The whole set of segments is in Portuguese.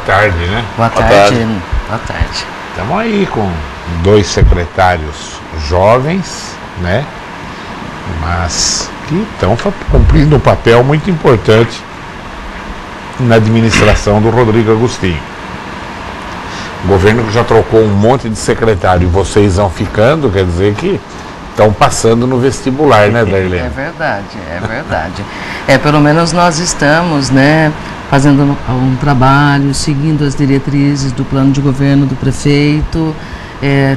tarde, né? Boa tarde. Boa tarde. Estamos aí com 2 secretários jovens, né? Mas que estão cumprindo um papel muito importante na administração do Rodrigo Agostinho. O governo que já trocou um monte de secretário e vocês vão ficando, quer dizer que estão passando no vestibular, né, Darlene? É verdade, é verdade. Pelo menos nós estamos, né, fazendo um trabalho, seguindo as diretrizes do plano de governo do prefeito,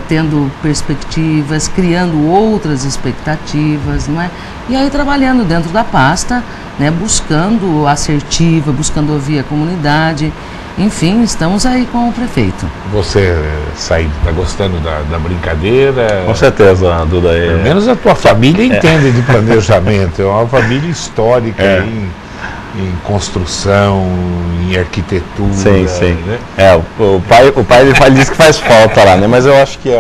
tendo perspectivas, criando outras expectativas, não é? E aí trabalhando dentro da pasta, né, buscando assertiva, buscando ouvir a comunidade. Enfim, estamos aí com o prefeito. Você está gostando da brincadeira? Com certeza, Duda. Pelo menos a tua família entende de planejamento. É uma família histórica em construção, em arquitetura. Sim, sim. Né? O pai diz que faz falta lá, né? Mas eu acho que é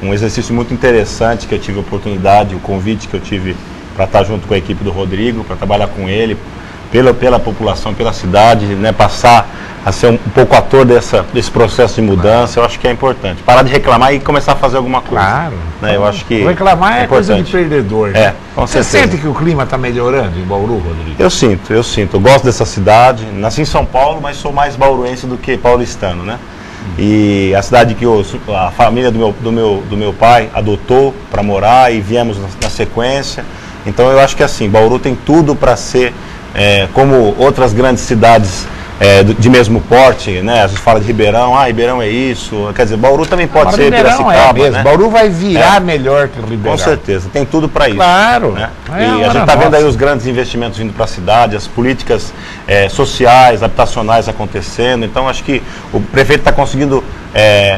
um exercício muito interessante que eu tive a oportunidade, o convite que eu tive para estar junto com a equipe do Rodrigo, para trabalhar com ele, pela população, pela cidade, né? Passar a ser um pouco ator desse processo de mudança. Eu acho que é importante. Parar de reclamar e começar a fazer alguma coisa. Claro. Né? Eu acho que reclamar é coisa de perdedor. Né? Com Você certeza. sente que o clima está melhorando em Bauru, Rodrigo? Eu sinto. Eu gosto dessa cidade. Nasci em São Paulo, mas sou mais bauruense do que paulistano, né? E a cidade que a família do meu pai adotou para morar e viemos na sequência. Então eu acho que assim, Bauru tem tudo para ser como outras grandes cidades de mesmo porte, né? A gente fala de Ribeirão, Ribeirão é isso. Quer dizer, Bauru também pode ser Piracicaba, mesmo. né? Bauru vai virar melhor que o Ribeirão. Com certeza, tem tudo para isso. Claro. Né? E a gente está vendo aí os grandes investimentos vindo para a cidade, as políticas sociais, habitacionais acontecendo. Então acho que o prefeito está conseguindo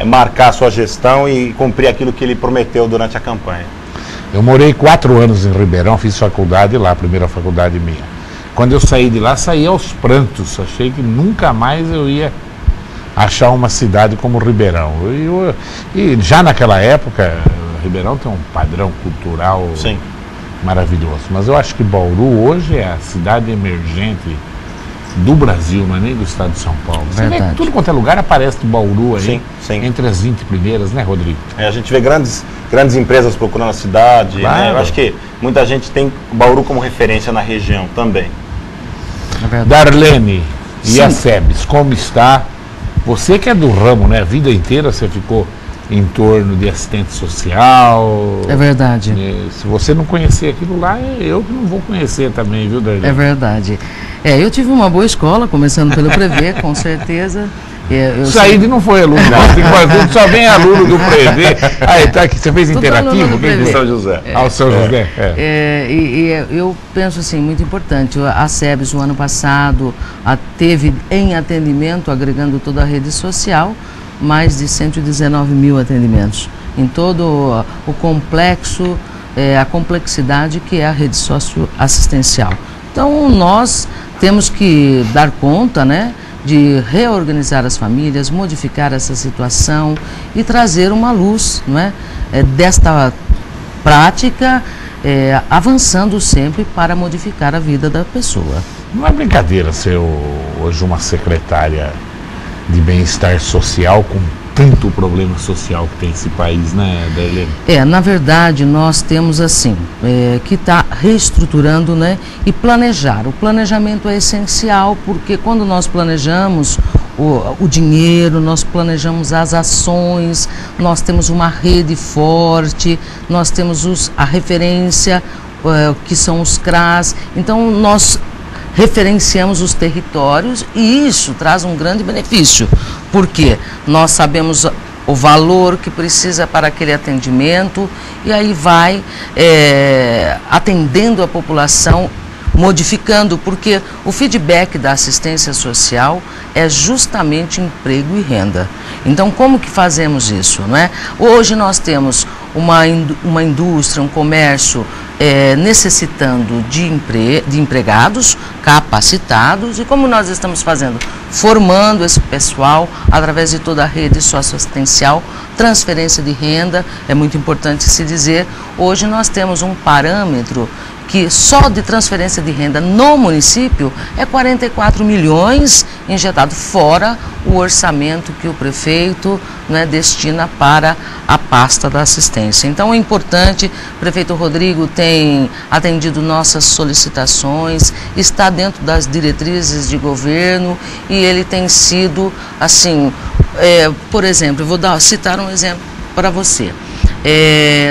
marcar a sua gestão e cumprir aquilo que ele prometeu durante a campanha. Eu morei 4 anos em Ribeirão, fiz faculdade lá, a primeira faculdade minha. Quando eu saí de lá, saí aos prantos. Achei que nunca mais eu ia achar uma cidade como Ribeirão. E já naquela época, Ribeirão tem um padrão cultural maravilhoso. Mas eu acho que Bauru hoje é a cidade emergente do Brasil, não é nem do estado de São Paulo. Você vê que tudo quanto é lugar aparece de Bauru aí, entre as 20 primeiras, né, Rodrigo? A gente vê grandes empresas procurando a cidade. Claro. Né? Eu acho que muita gente tem Bauru como referência na região também. Darlene e a SEBS, como está? Você que é do ramo, né? A vida inteira você ficou em torno de assistente social. É verdade. Se você não conhecer aquilo lá, eu que não vou conhecer também, viu, Darlene? É verdade. Eu tive uma boa escola, começando pelo Prevê, com certeza. Saíde não foi aluno, não. Só vem aluno do Prevê. Tá aqui, você fez interativo? Quem São José. O São José. Eu penso assim, muito importante. A SEBS, o ano passado, teve em atendimento, agregando toda a rede social, mais de 119 mil atendimentos. Em todo o complexo, a complexidade que é a rede socioassistencial. Então, nós temos que dar conta, né, de reorganizar as famílias, modificar essa situação e trazer uma luz, não é, desta prática, avançando sempre para modificar a vida da pessoa. Não é brincadeira ser hoje uma secretária de bem-estar social com tanto problema social que tem esse país, né, Darlene? Na verdade, nós temos assim, que está reestruturando, né, e planejar. O planejamento é essencial, porque quando nós planejamos o dinheiro, nós planejamos as ações, nós temos uma rede forte, nós temos a referência, que são os CRAS, então nós referenciamos os territórios e isso traz um grande benefício, porque nós sabemos o valor que precisa para aquele atendimento e aí vai atendendo a população, modificando, porque o feedback da assistência social é justamente emprego e renda. Então, como que fazemos isso, não é? Hoje nós temos uma indústria, um comércio necessitando de empregados capacitados, e como nós estamos fazendo? Formando esse pessoal através de toda a rede socioassistencial, transferência de renda, é muito importante se dizer. Hoje nós temos um parâmetro que só de transferência de renda no município é 44 milhões injetado, fora o orçamento que o prefeito, né, destina para a pasta da assistência. Então é importante, o prefeito Rodrigo tem atendido nossas solicitações, está dentro das diretrizes de governo e ele tem sido, assim, por exemplo, eu vou citar um exemplo para você.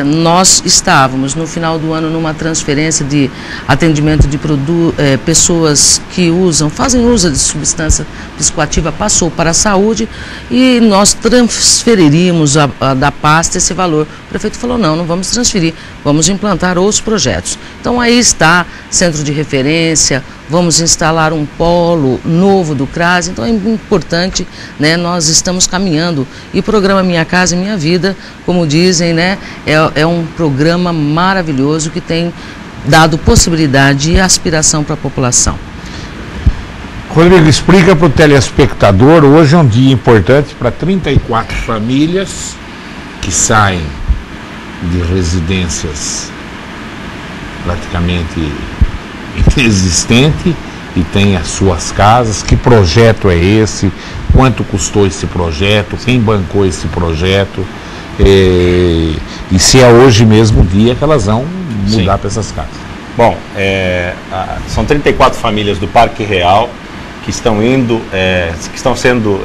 Nós estávamos no final do ano numa transferência de atendimento de pessoas que fazem uso de substância psicoativa, passou para a saúde e nós transferiríamos da pasta esse valor. O prefeito falou, não vamos transferir, vamos implantar outros projetos. Então aí está centro de referência, vamos instalar um polo novo do CRAS, então é importante, né, nós estamos caminhando. E o programa Minha Casa Minha Vida, como dizem, né, é um programa maravilhoso que tem dado possibilidade e aspiração para a população. Rodrigo, explica para o telespectador, hoje é um dia importante para 34 famílias que saem de residências praticamente inexistente e tem as suas casas. Que projeto é esse? Quanto custou esse projeto? Quem bancou esse projeto? E se é hoje mesmo o dia que elas vão mudar para essas casas? Bom, são 34 famílias do Parque Real que estão sendo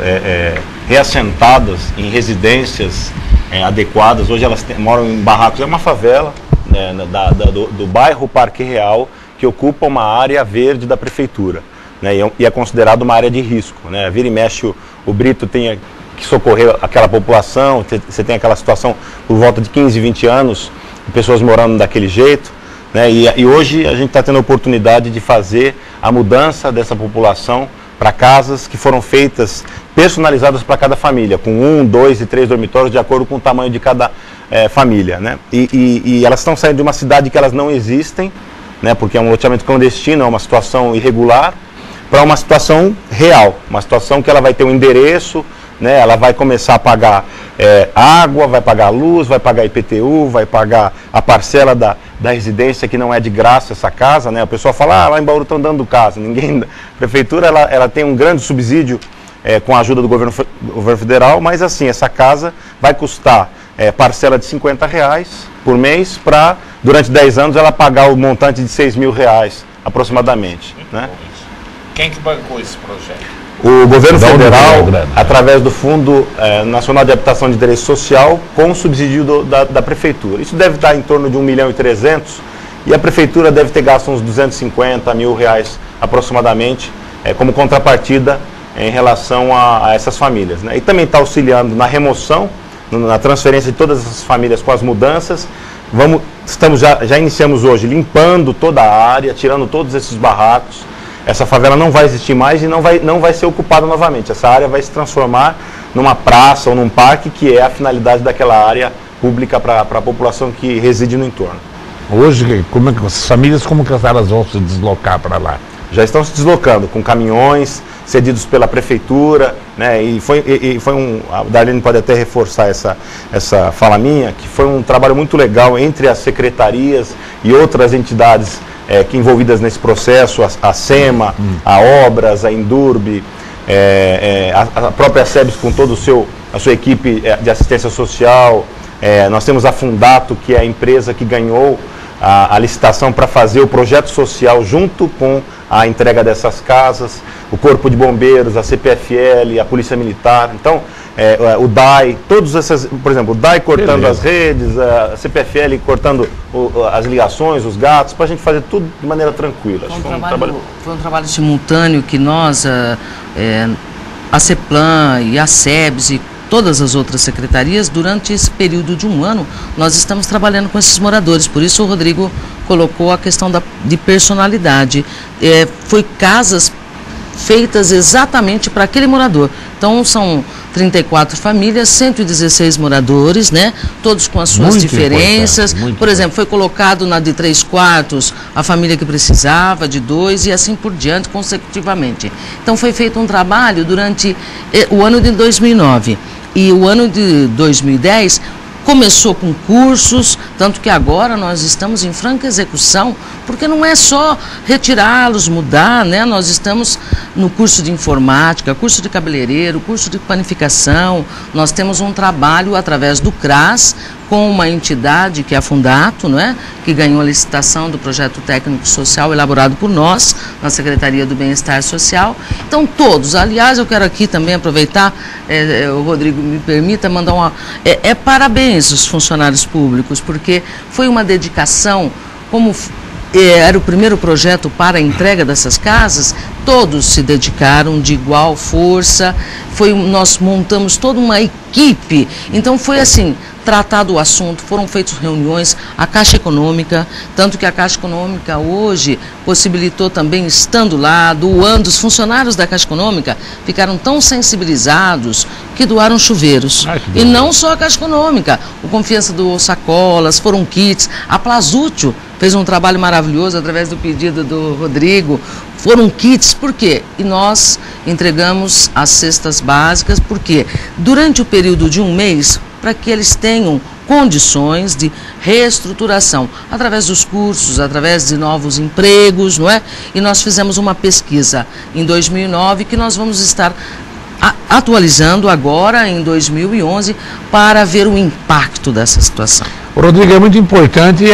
reassentadas em residências adequadas. Hoje elas moram em barracos, é uma favela do bairro Parque Real, que ocupa uma área verde da prefeitura, né, e é considerado uma área de risco, né. Vira e mexe o Brito tem que socorrer aquela população, você tem aquela situação por volta de 15, 20 anos, pessoas morando daquele jeito, né, e hoje a gente está tendo a oportunidade de fazer a mudança dessa população para casas que foram feitas personalizadas para cada família, com 1, 2 e 3 dormitórios de acordo com o tamanho de cada família, né, e elas estão saindo de uma cidade que elas não existem, né, porque é um loteamento clandestino, é uma situação irregular, para uma situação real, uma situação que ela vai ter um endereço, né, ela vai começar a pagar água, vai pagar luz, vai pagar IPTU, vai pagar a parcela da residência, que não é de graça essa casa, né, a pessoa fala, lá em Bauru estão dando casa, a prefeitura ela tem um grande subsídio com a ajuda do governo federal, mas assim, essa casa vai custar parcela de R$50 por mês para, durante 10 anos, ela pagar o montante de R$6.000 aproximadamente. Né? Quem que bancou esse projeto? O governo federal, através do Fundo Nacional de Habitação de Interesse Social, com o subsídio da prefeitura. Isso deve estar em torno de R$1.300.000 e a prefeitura deve ter gasto uns R$250 mil aproximadamente como contrapartida em relação a essas famílias. Né? E também está auxiliando na remoção, na transferência de todas essas famílias com as mudanças. Já iniciamos hoje limpando toda a área, tirando todos esses barracos. Essa favela não vai existir mais e não vai ser ocupada novamente. Essa área vai se transformar numa praça ou num parque, que é a finalidade daquela área pública para a população que reside no entorno. Hoje, as famílias, como que elas vão se deslocar para lá? Já estão se deslocando com caminhões cedidos pela prefeitura, né, a Darlene pode até reforçar essa fala minha, que foi um trabalho muito legal entre as secretarias e outras entidades que envolvidas nesse processo, a SEMA, a Obras, a Indurb, a própria SEBS com toda a sua equipe de assistência social. Nós temos a Fundato, que é a empresa que ganhou a licitação para fazer o projeto social junto com a entrega dessas casas, o Corpo de Bombeiros, a CPFL, a Polícia Militar. Então, o DAI, todas essas, por exemplo, o DAI cortando as redes, a CPFL cortando as ligações, os gatos, para a gente fazer tudo de maneira tranquila. Foi um trabalho simultâneo que nós, a CEPLAN e a SEBS e todas as outras secretarias, durante esse período de um ano, nós estamos trabalhando com esses moradores. Por isso o Rodrigo colocou a questão de personalidade. Foi casas feitas exatamente para aquele morador. Então são 34 famílias, 116 moradores, né? Todos com as suas muito diferenças. Por exemplo, foi colocado na de 3 quartos a família que precisava, de 2 e assim por diante, consecutivamente. Então foi feito um trabalho durante o ano de 2009 e o ano de 2010, começou com cursos, tanto que agora nós estamos em franca execução, porque não é só retirá-los, mudar, né? Nós estamos no curso de informática, curso de cabeleireiro, curso de panificação, nós temos um trabalho através do CRAS, com uma entidade que é a Fundato, não é? Que ganhou a licitação do projeto técnico social elaborado por nós, na Secretaria do Bem-Estar Social. Então todos, aliás, eu quero aqui também aproveitar, o Rodrigo me permita mandar parabéns aos funcionários públicos, porque foi uma dedicação, como era o primeiro projeto para a entrega dessas casas, todos se dedicaram de igual força, nós montamos toda uma equipe, então foi assim, tratado o assunto, foram feitas reuniões, a Caixa Econômica, tanto que a Caixa Econômica hoje possibilitou também, estando lá, doando, os funcionários da Caixa Econômica ficaram tão sensibilizados que doaram chuveiros. E não só a Caixa Econômica, o Confiança doou sacolas, foram kits, a Plazútil fez um trabalho maravilhoso através do pedido do Rodrigo, foram kits, por quê? E nós entregamos as cestas básicas, porque durante o período de um mês, para que eles tenham condições de reestruturação, através dos cursos, através de novos empregos, não é? E nós fizemos uma pesquisa em 2009 que nós vamos estar atualizando agora em 2011 para ver o impacto dessa situação. Rodrigo, é muito importante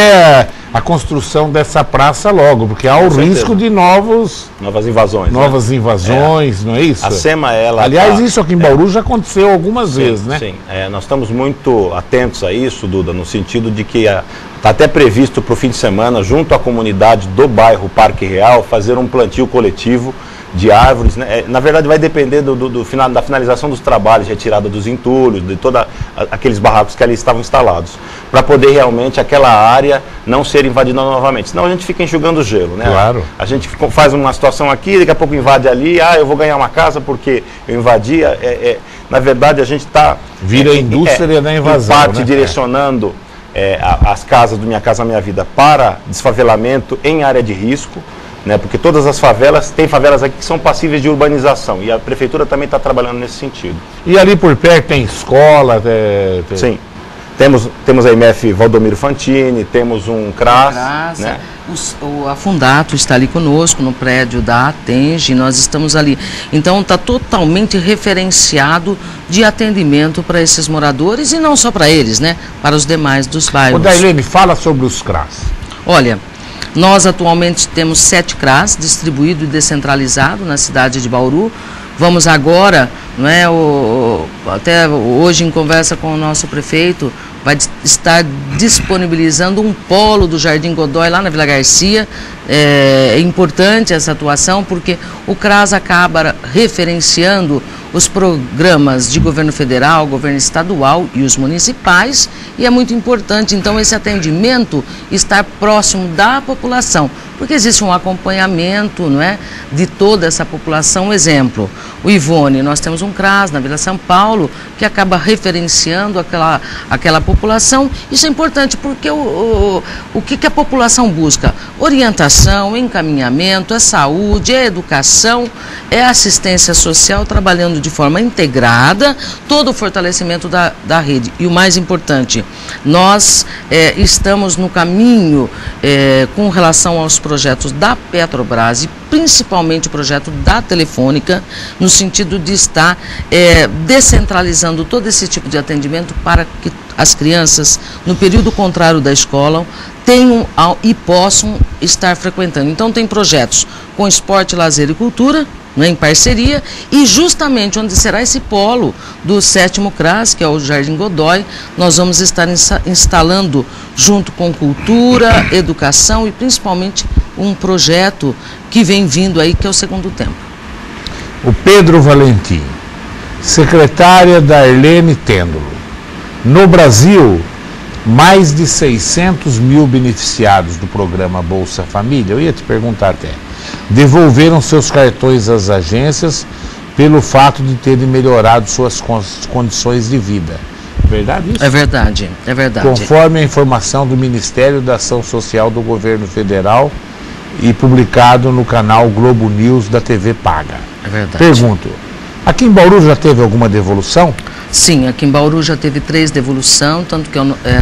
a construção dessa praça logo, porque há o risco de novas invasões. Novas invasões, não é isso? A SEMA, aliás, isso aqui em Bauru já aconteceu algumas vezes, né? Sim, nós estamos muito atentos a isso, Duda, no sentido de que está até previsto para o fim de semana, junto à comunidade do bairro Parque Real, fazer um plantio coletivo de árvores, né? Na verdade vai depender da finalização dos trabalhos, retirada dos entulhos, de todos aqueles barracos que ali estavam instalados, para poder realmente aquela área não ser invadida novamente, senão a gente fica enxugando gelo, né? Claro. A gente faz uma situação aqui, daqui a pouco invade ali, eu vou ganhar uma casa porque eu invadi, na verdade a gente está... Vira a indústria da invasão, em parte, né? Direcionando as casas do Minha Casa Minha Vida para desfavelamento em área de risco, né, porque todas as favelas, tem favelas aqui que são passíveis de urbanização e a prefeitura também está trabalhando nesse sentido. E ali por perto tem escola? Sim, temos a IMF Valdomiro Fantini, temos um CRAS, né? A Fundato está ali conosco no prédio da Atenge, nós estamos ali. Então está totalmente referenciado de atendimento para esses moradores e não só para eles, né? Para os demais dos bairros. Dailene, fala sobre os CRAS. Olha, nós atualmente temos 7 CRAS distribuídos e descentralizados na cidade de Bauru. Vamos agora, não é, até hoje em conversa com o nosso prefeito, vai estar disponibilizando um polo do Jardim Godoy lá na Vila Garcia. É importante essa atuação porque o CRAS acaba referenciando os programas de governo federal, governo estadual e os municipais, e é muito importante então esse atendimento estar próximo da população, porque existe um acompanhamento, não é, de toda essa população. Exemplo, o Ivone, nós temos um CRAS na Vila São Paulo que acaba referenciando aquela população. Isso é importante porque o que a população busca? Orientação, encaminhamento, é saúde, é educação, é assistência social, trabalhando de forma integrada, todo o fortalecimento da rede. E o mais importante, nós estamos no caminho com relação aos projetos da Petrobras e principalmente o projeto da Telefônica, no sentido de estar descentralizando todo esse tipo de atendimento para que as crianças, no período contrário da escola, tenham e possam estar frequentando. Então tem projetos com esporte, lazer e cultura, né, em parceria, e justamente onde será esse polo do 7º CRAS, que é o Jardim Godoy, nós vamos estar instalando junto com cultura, educação e principalmente um projeto que vem vindo aí, que é o Segundo Tempo. O Pedro Valentim, secretária Darlene Têndolo. No Brasil, mais de 600 mil beneficiados do programa Bolsa Família, eu ia te perguntar até, devolveram seus cartões às agências pelo fato de terem melhorado suas condições de vida. É verdade isso? É verdade, é verdade. Conforme a informação do Ministério da Ação Social do Governo Federal e publicado no canal Globo News da TV Paga. É verdade. Pergunto, aqui em Bauru já teve alguma devolução? Sim, aqui em Bauru já teve 3 devolução, tanto que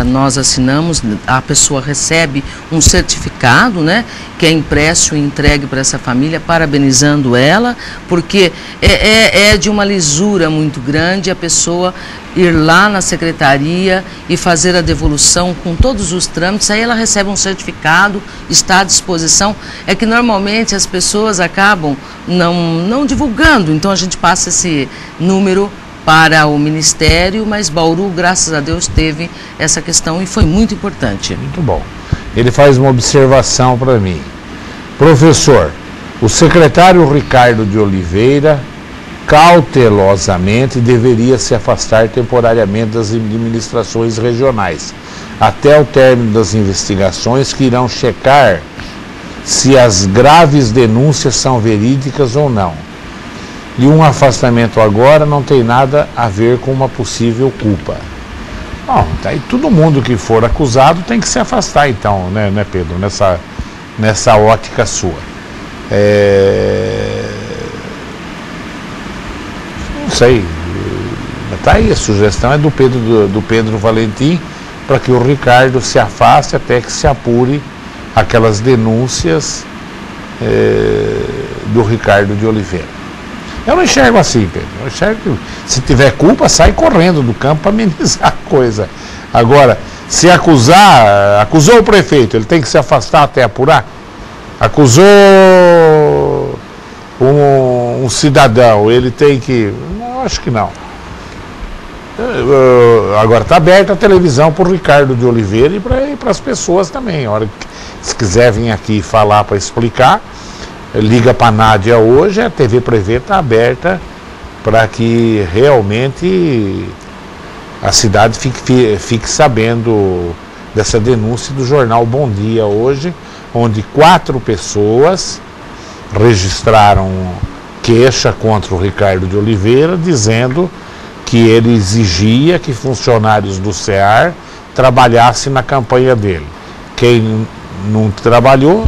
nós assinamos, a pessoa recebe um certificado, né, que é impresso e entregue para essa família, parabenizando ela, porque é de uma lisura muito grande a pessoa ir lá na secretaria e fazer a devolução com todos os trâmites, aí ela recebe um certificado, está à disposição. É que normalmente as pessoas acabam não divulgando, então a gente passa esse número para o Ministério, mas Bauru, graças a Deus, teve essa questão e foi muito importante. Muito bom. Ele faz uma observação para mim. Professor, o secretário Ricardo de Oliveira cautelosamente deveria se afastar temporariamente das administrações regionais, até o término das investigações que irão checar se as graves denúncias são verídicas ou não. E um afastamento agora não tem nada a ver com uma possível culpa. Bom, aí todo mundo que for acusado tem que se afastar então, né Pedro, nessa ótica sua. Não sei, tá aí, a sugestão é do Pedro Valentim, para que o Ricardo se afaste até que se apure aquelas denúncias do Ricardo de Oliveira. Eu não enxergo assim, Pedro. Eu enxergo que se tiver culpa, sai correndo do campo para amenizar a coisa. Agora, se acusou o prefeito, ele tem que se afastar até apurar? Acusou um cidadão, ele tem que... Não, acho que não. Agora, está aberta a televisão para o Ricardo de Oliveira e para as pessoas também. A hora que, se quiser vir aqui falar para explicar, liga para a Nádia hoje, a TV Prevê está aberta para que realmente a cidade fique sabendo dessa denúncia do jornal Bom Dia hoje, onde 4 pessoas registraram queixa contra o Ricardo de Oliveira, dizendo que ele exigia que funcionários do CEAR trabalhassem na campanha dele. Quem não trabalhou,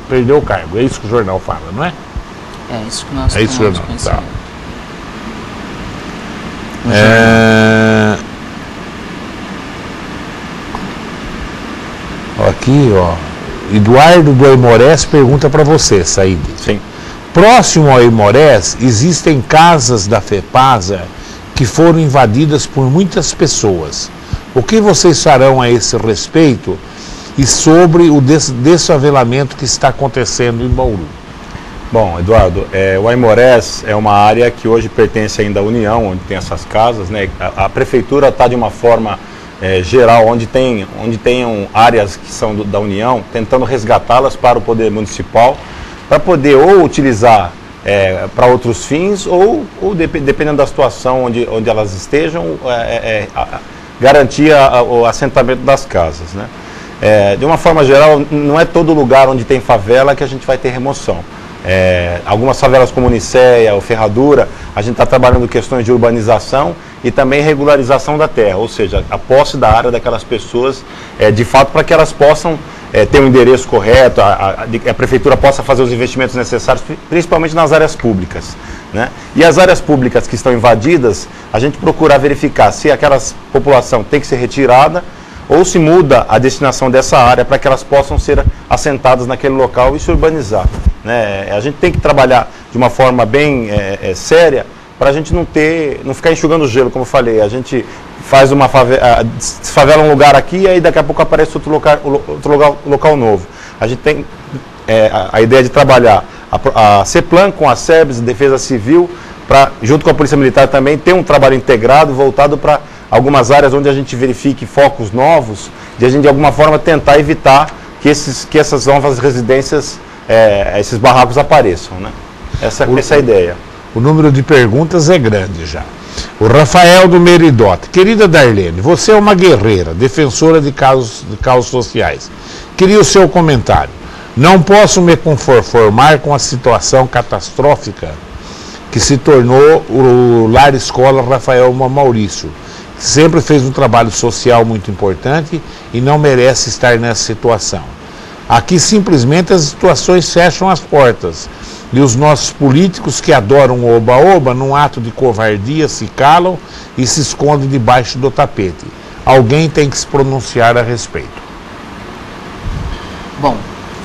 perdeu o cargo. É isso que o jornal fala, não é? É isso que nós conhecemos. Tá. Aqui, ó. Eduardo do Aimorés pergunta para você, Saíde. Sim. Próximo ao Aimorés, existem casas da FEPASA que foram invadidas por muitas pessoas. O que vocês farão a esse respeito e sobre o desfavelamento que está acontecendo em Bauru? Bom, Eduardo, o Aimorés é uma área que hoje pertence ainda à União, onde tem essas casas, né? A prefeitura está de uma forma geral, onde tenham áreas que são da União, tentando resgatá-las para o poder municipal, para poder ou utilizar para outros fins, ou dependendo da situação onde elas estejam, garantir o assentamento das casas, né? De uma forma geral, não é todo lugar onde tem favela que a gente vai ter remoção. Algumas favelas como Nicéia ou Ferradura, a gente está trabalhando questões de urbanização e também regularização da terra, ou seja, a posse da área daquelas pessoas, de fato, para que elas possam ter um endereço correto, a prefeitura possa fazer os investimentos necessários, principalmente nas áreas públicas, né? E as áreas públicas que estão invadidas, a gente procura verificar se aquela população tem que ser retirada ou se muda a destinação dessa área para que elas possam ser assentadas naquele local e se urbanizar, né? A gente tem que trabalhar de uma forma bem séria para a gente não ficar enxugando gelo, como eu falei. A gente faz uma desfavela um lugar aqui e aí daqui a pouco aparece outro local novo. A gente tem a ideia de trabalhar a CEPLAN com a SEBS, Defesa Civil, para, junto com a Polícia Militar também, ter um trabalho integrado voltado para algumas áreas onde a gente verifique focos novos, de a gente de alguma forma tentar evitar que essas novas residências, esses barracos apareçam, né? Essa é a ideia. O número de perguntas é grande já. O Rafael do Meridote. Querida Darlene, você é uma guerreira, defensora de causas sociais. Queria o seu comentário. Não posso me conformar com a situação catastrófica que se tornou o Lar Escola Rafael Maurício. Sempre fez um trabalho social muito importante e não merece estar nessa situação. Aqui simplesmente as situações fecham as portas E os nossos políticos que adoram o oba-oba, num ato de covardia, se calam e se escondem debaixo do tapete. Alguém tem que se pronunciar a respeito. Bom,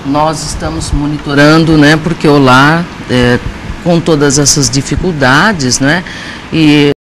nós estamos monitorando, né, porque o lar, com todas essas dificuldades, né, e